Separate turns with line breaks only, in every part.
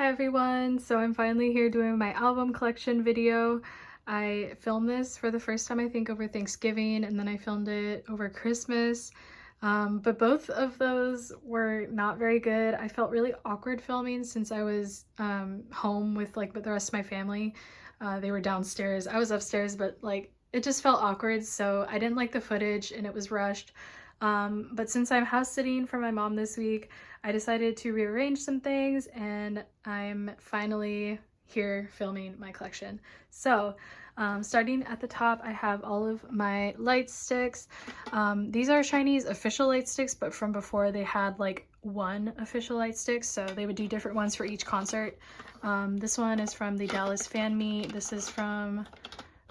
Hi everyone! So I'm finally here doing my album collection video. I filmed this for the first time I think over Thanksgiving, and then I filmed it over Christmas. But both of those were not very good. I felt really awkward filming since I was home with the rest of my family. They were downstairs. I was upstairs, but it just felt awkward, so I didn't like the footage and it was rushed. But since I'm house sitting for my mom this week, I decided to rearrange some things and I'm finally here filming my collection. So starting at the top, I have all of my light sticks. These are Shinee's official light sticks, but from before they had like one official light stick, so they would do different ones for each concert. This one is from the Dallas fan meet. This is from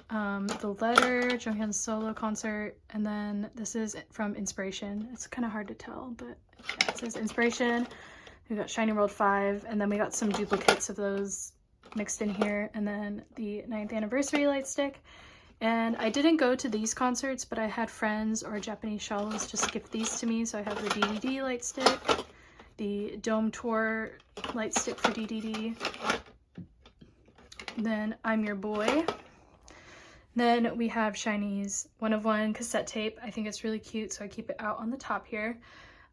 the Letter, Jonghyun's solo concert, and then this is from Inspiration. It's kind of hard to tell, but yeah, it says Inspiration. We got Shiny World 5, and then we got some duplicates of those mixed in here, and then the 9th anniversary light stick. And I didn't go to these concerts, but I had friends or Japanese shells just gift these to me, so I have the DDD light stick, the Dome Tour light stick for DDD, then I'm Your Boy. Then we have Shinee's 1 of 1 cassette tape. I think it's really cute, so I keep it out on the top here.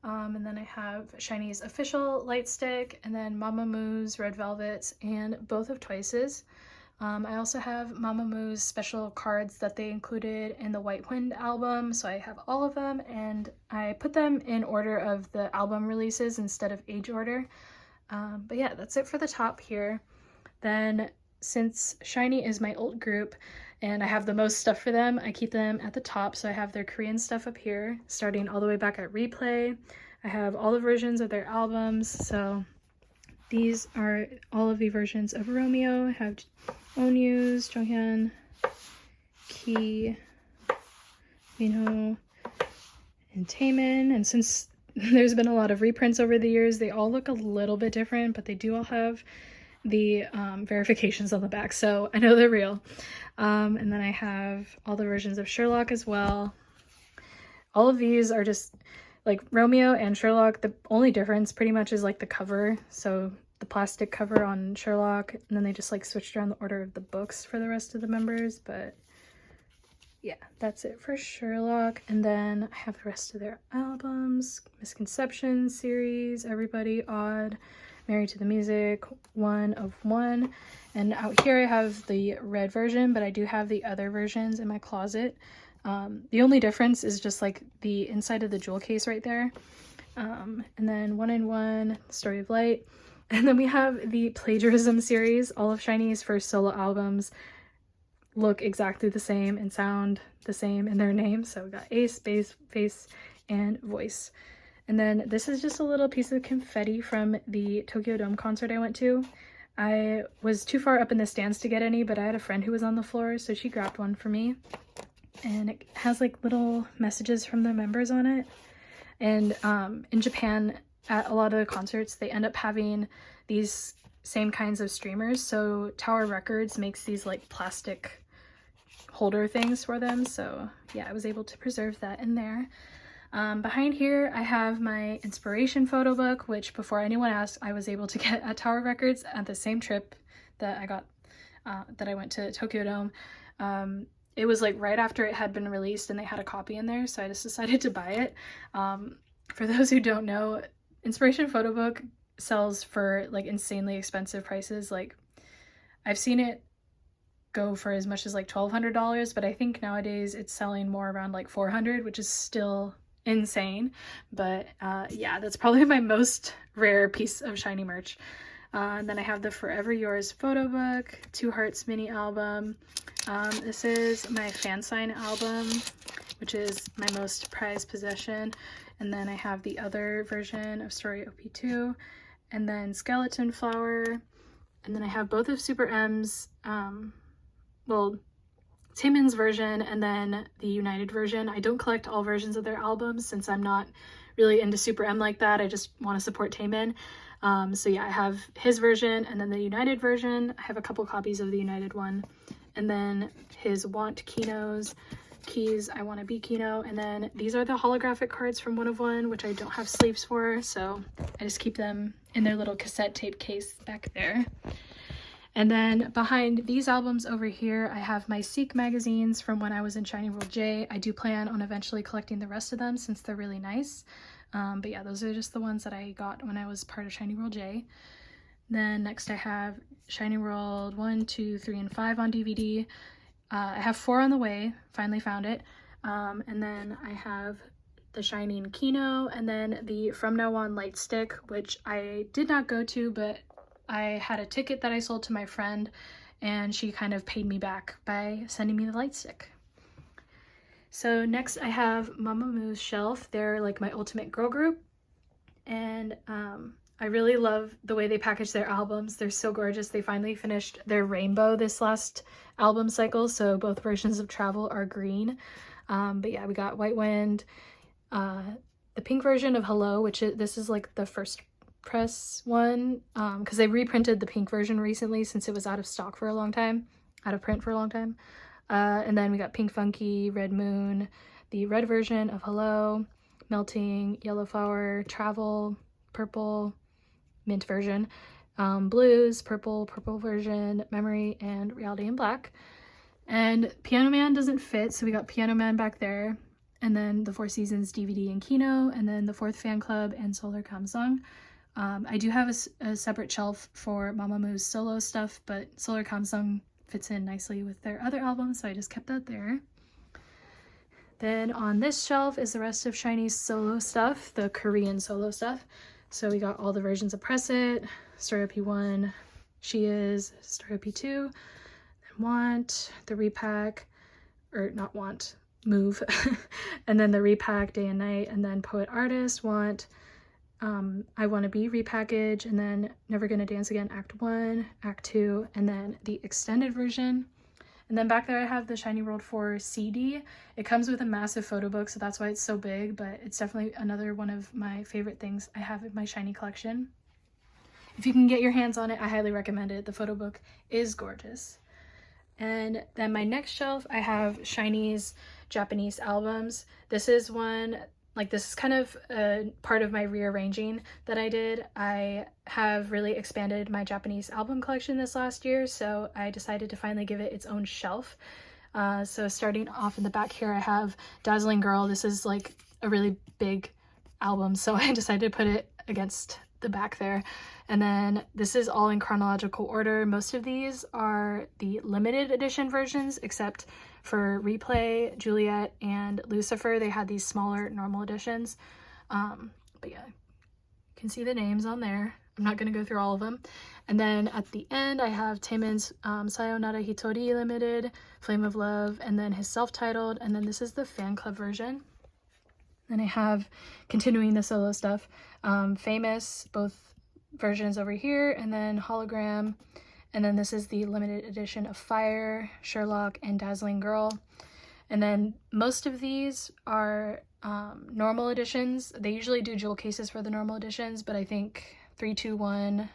And then I have Shinee's official light stick, and then Mamamoo's Red Velvets, and both of Twice's. I also have Mamamoo's special cards that they included in the White Wind album, so I have all of them, and I put them in order of the album releases instead of age order. But yeah, that's it for the top here. Then, since Shinee is my old group, and I have the most stuff for them, I keep them at the top. So I have their Korean stuff up here, starting all the way back at Replay. I have all the versions of their albums. So these are all of the versions of Romeo. I have Onyu's, Jonghyun, Key, Minho, and Taeyeon. And since there's been a lot of reprints over the years, they all look a little bit different, but they do all have the verifications on the back, so I know they're real. And then I have all the versions of Sherlock as well. All of these are just like Romeo and Sherlock. The only difference pretty much is like the cover, so the plastic cover on Sherlock, and then they just like switched around the order of the books for the rest of the members. But yeah, that's it for Sherlock. And then I have the rest of their albums: Misconception series, Everybody, Odd, Married to the Music, 1 of 1. And out here I have the red version, but I do have the other versions in my closet. The only difference is just like the inside of the jewel case right there. And then 1 in 1, Story of Light. And then we have the Plagiarism series. All of Shinee's first solo albums look exactly the same and sound the same in their names. So we got Ace, Bass, Face, and Voice. And then this is just a little piece of confetti from the Tokyo Dome concert I went to. I was too far up in the stands to get any, but I had a friend who was on the floor, so she grabbed one for me. And it has like little messages from the members on it. And in Japan, at a lot of the concerts, they end up having these same kinds of streamers. So Tower Records makes these like plastic holder things for them. So yeah, I was able to preserve that in there. Behind here, I have my Inspiration photo book, which before anyone asked, I was able to get at Tower Records at the same trip that I got, that I went to Tokyo Dome. It was like right after it had been released and they had a copy in there, so I just decided to buy it. For those who don't know, Inspiration photo book sells for like insanely expensive prices. Like I've seen it go for as much as like $1,200, but I think nowadays it's selling more around like $400, which is still insane. But yeah, that's probably my most rare piece of Shinee merch. And then I have the Forever Yours photo book, Two Hearts mini album. This is my fan sign album, which is my most prized possession. And then I have the other version of Story OP2, and then Skeleton Flower. And then I have both of Super M's, well, Taeyeon's version and then the United version. I don't collect all versions of their albums since I'm not really into Super M like that. I just want to support Taeyeon. So yeah, I have his version and then the United version. I have a couple copies of the United one. And then his Want Kino's Keys, I Want to Be Kino. And then these are the holographic cards from 1 of 1, which I don't have sleeves for, so I just keep them in their little cassette tape case back there. And then behind these albums over here, I have my Seek magazines from when I was in Shiny World J. I do plan on eventually collecting the rest of them since they're really nice. But yeah, those are just the ones that I got when I was part of Shiny World J. Then next I have Shiny World 1, 2, 3, and 5 on DVD. I have 4 on the way, finally found it. And then I have the Shining Kino, and then the From Now On light stick, which I did not go to, but I had a ticket that I sold to my friend, and she kind of paid me back by sending me the light stick. So next I have Mamamoo's shelf. They're like my ultimate girl group, and I really love the way they package their albums. They're so gorgeous. They finally finished their rainbow this last album cycle, so both versions of Travel are green. But yeah, we got White Wind, the pink version of Hello, this is like the first press one, because they reprinted the pink version recently since it was out of stock for a long time, out of print for a long time. And then we got Pink Funky, Red Moon, the red version of Hello, Melting, Yellow Flower, Travel, Purple, mint version, Blues, purple version, Memory, and Reality in Black. And Piano Man doesn't fit, so we got Piano Man back there, and then the Four Seasons DVD and Kino, and then the Fourth Fan Club and Solar Kamsung. I do have a separate shelf for Mamamoo's solo stuff, but Solar Kamsung fits in nicely with their other albums, so I just kept that there. Then on this shelf is the rest of Shiny's solo stuff, the Korean solo stuff. So we got all the versions of Press It, Story P1, She Is, Story P2, then Want, the repack, or not Want, Move, and then the repack, Day and Night, and then Poet Artist, Want, I Wanna Be repackage, and then Never Gonna Dance Again Act 1, Act 2, and then the extended version. And then back there I have the Shiny World 4 CD. It comes with a massive photo book, so that's why it's so big, but it's definitely another one of my favorite things I have in my Shiny collection. If you can get your hands on it, I highly recommend it. The photo book is gorgeous. And then my next shelf, I have Shiny's Japanese albums. This is one, this is kind of a part of my rearranging that I did. I have really expanded my Japanese album collection this last year, so I decided to finally give it its own shelf. So starting off in the back here, I have Dazzling Girl. This is like a really big album, so I decided to put it against the back there. And then this is all in chronological order. Most of these are the limited edition versions, except for Replay, Juliet, and Lucifer. They had these smaller normal editions. But yeah, you can see the names on there. I'm not going to go through all of them. And then at the end, I have Taemin's Sayonara Hitori Limited, Flame of Love, and then his self-titled, and then this is the fan club version. Then I have, continuing the solo stuff, Famous, both versions over here, and then Hologram, and then this is the limited edition of Fire, Sherlock, and Dazzling Girl. And then most of these are normal editions. They usually do jewel cases for the normal editions, but I think 321,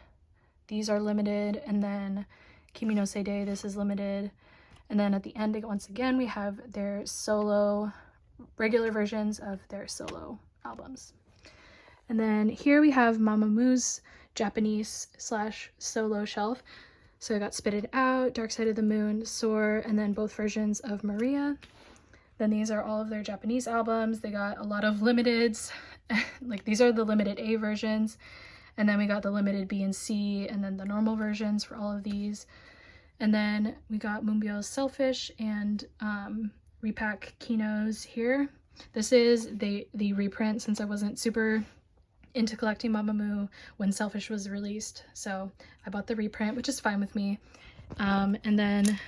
these are limited, and then Kimi no Seide, this is limited. And then at the end, once again, we have their solo, regular versions of their solo albums. And then here we have Mamamoo's Japanese / solo shelf. So I got Spit It Out, Dark Side of the Moon, Soar, and then both versions of Maria. Then these are all of their Japanese albums. They got a lot of limiteds. These are the limited A versions. And then we got the limited B and C, and then the normal versions for all of these. And then we got Moonbyul's Selfish and repack Kinos here. This is the reprint, since I wasn't super into collecting Mamamoo when Selfish was released, so I bought the reprint, which is fine with me. And then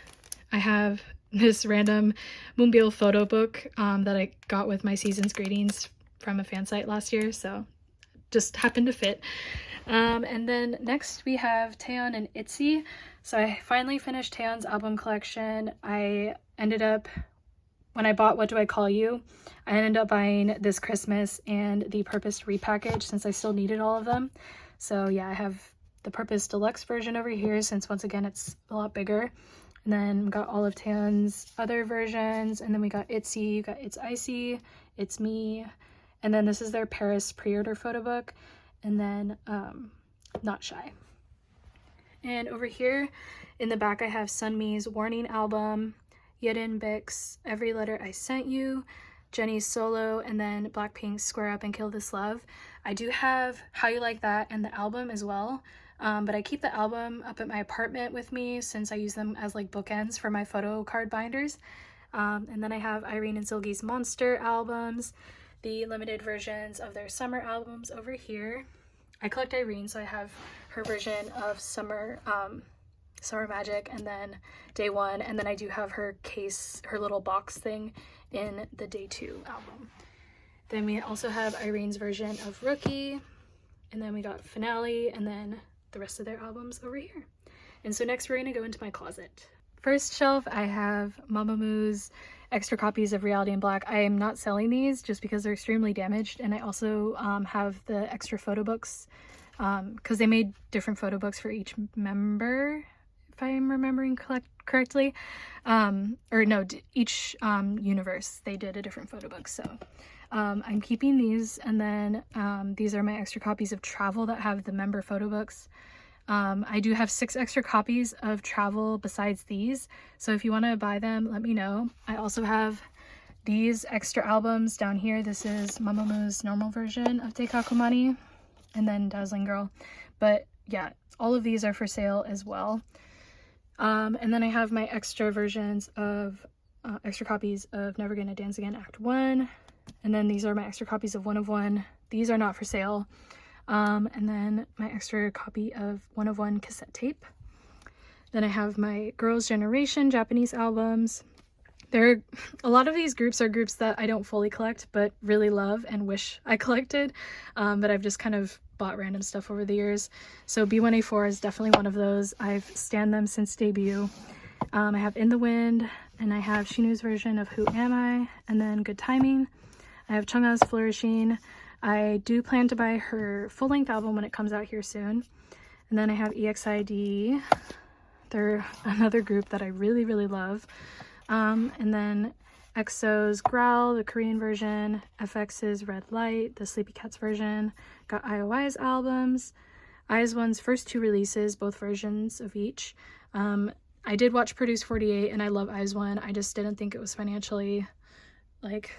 I have this random Moonbyul photo book that I got with my season's greetings from a fan site last year, so just happened to fit. And then next we have Taeyeon and ITZY. So I finally finished Taeyeon's album collection. I ended up, when I bought What Do I Call You, I ended up buying this Christmas and the Purpose repackage since I still needed all of them. So yeah, I have the Purpose Deluxe version over here since once again it's a lot bigger. And then we got all of Taeyeon's other versions, and then we got ITZY, we got It's Icy, It's Me, and then this is their Paris pre-order photo book. And then not shy. And over here in the back I have Sunmi's Warning album, Yerin Bix, Every Letter I Sent You, Jennie's Solo, and then Blackpink's Square Up and Kill This Love. I do have How You Like That and the album as well, but I keep the album up at my apartment with me since I use them as like bookends for my photo card binders. And then I have Irene and Seulgi's Monster albums, the limited versions of their summer albums over here. I collect Irene, so I have her version of Summer Magic and then Day One, and then I do have her case, her little box thing in the Day 2 album. Then we also have Irene's version of Rookie, and then we got Finale, and then the rest of their albums over here. And so next we're gonna go into my closet. First shelf, I have Mamamoo's extra copies of Reality in Black. I am not selling these just because they're extremely damaged, and I also have the extra photo books because they made different photo books for each member, if I'm remembering correctly. Or no, each universe, they did a different photo book. So I'm keeping these, and then these are my extra copies of Travel that have the member photo books. I do have 6 extra copies of Travel besides these, so if you want to buy them, let me know. I also have these extra albums down here. This is Mamamoo's normal version of Teikakumani, and then Dazzling Girl. But yeah, all of these are for sale as well. And then I have my extra versions of extra copies of Never Gonna Dance Again Act 1, and then these are my extra copies of One of One. These are not for sale. And then my extra copy of One of One cassette tape. Then I have my Girls' Generation Japanese albums. A lot of these groups are groups that I don't fully collect but really love and wish I collected, but I've just kind of bought random stuff over the years. So B1A4 is definitely one of those. I've stan them since debut. I have In the Wind, and I have Shinu's version of Who Am I, and then Good Timing. I have Chungha's Flourishing. I do plan to buy her full-length album when it comes out here soon. And then I have EXID. They're another group that I really, really love. And then EXO's Growl, the Korean version, FX's Red Light, the Sleepy Cats version. Got IOI's albums, IZ*ONE's first 2 releases, both versions of each. I did watch Produce 48, and I love IZ*ONE. I just didn't think it was financially, like,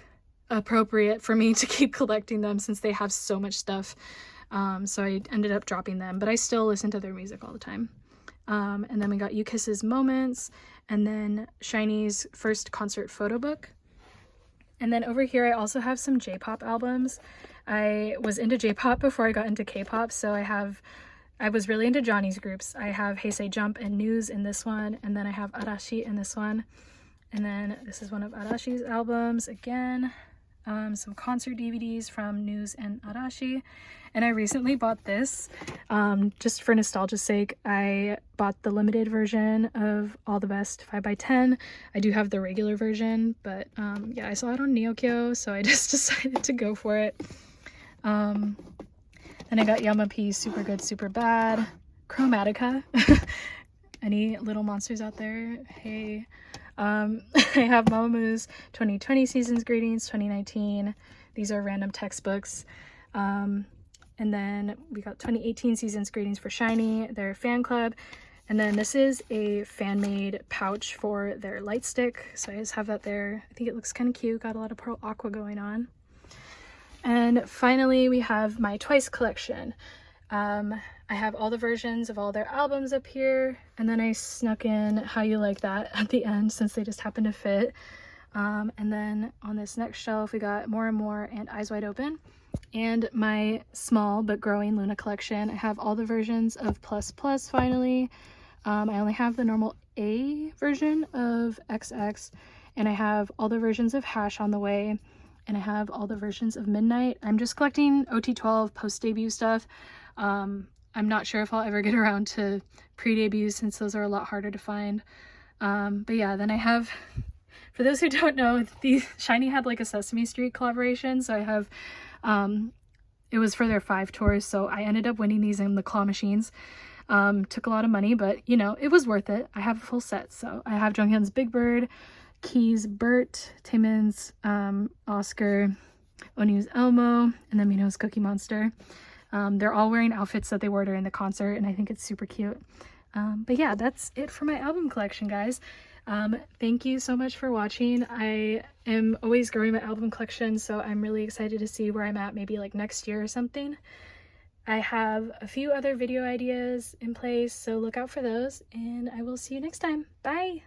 appropriate for me to keep collecting them since they have so much stuff. So I ended up dropping them, but I still listen to their music all the time. And then we got U-Kiss's Moments, and then Shinee's first concert photo book. And then over here I also have some J-pop albums. I was into J-pop before I got into K-pop, so I was really into Johnny's groups. I have Hey Say Jump and News in this one, and then I have Arashi in this one. And then this is one of Arashi's albums again. Some concert DVDs from News and Arashi. And I recently bought this, just for nostalgia's sake. I bought the limited version of All the Best 5x10. I do have the regular version, but yeah, I saw it on Neokyo, so I just decided to go for it. Then I got Yama P's Super Good, Super Bad, Chromatica. Any little monsters out there? Hey. I have Mamamoo's 2020 Seasons Greetings 2019. These are random textbooks. And then we got 2018 Seasons Greetings for Shinee, their fan club. And then this is a fan-made pouch for their light stick. So I just have that there. I think it looks kind of cute. Got a lot of Pearl Aqua going on. And finally, we have my Twice collection. I have all the versions of all their albums up here, and then I snuck in How You Like That at the end since they just happen to fit. And then on this next shelf we got More and More and Eyes Wide Open, and my small but growing Luna collection. I have all the versions of Plus Plus finally. I only have the normal A version of XX, and I have all the versions of Hash on the way, and I have all the versions of Midnight. I'm just collecting OT12 post-debut stuff. I'm not sure if I'll ever get around to pre-debuts since those are a lot harder to find. But yeah, then I have, for those who don't know, Shinee had like a Sesame Street collaboration, so I have, it was for their 5 tours, so I ended up winning these in the claw machines. Took a lot of money, but you know, it was worth it. I have a full set, so I have Jonghyun's Big Bird, Key's Bert, Taemin's Oscar, Onu's Elmo, and then Mino's Cookie Monster. They're all wearing outfits that they wore during the concert, and I think it's super cute. But yeah, that's it for my album collection, guys. Thank you so much for watching. I am always growing my album collection, so I'm really excited to see where I'm at maybe like next year or something. I have a few other video ideas in place, so look out for those, and I will see you next time. Bye!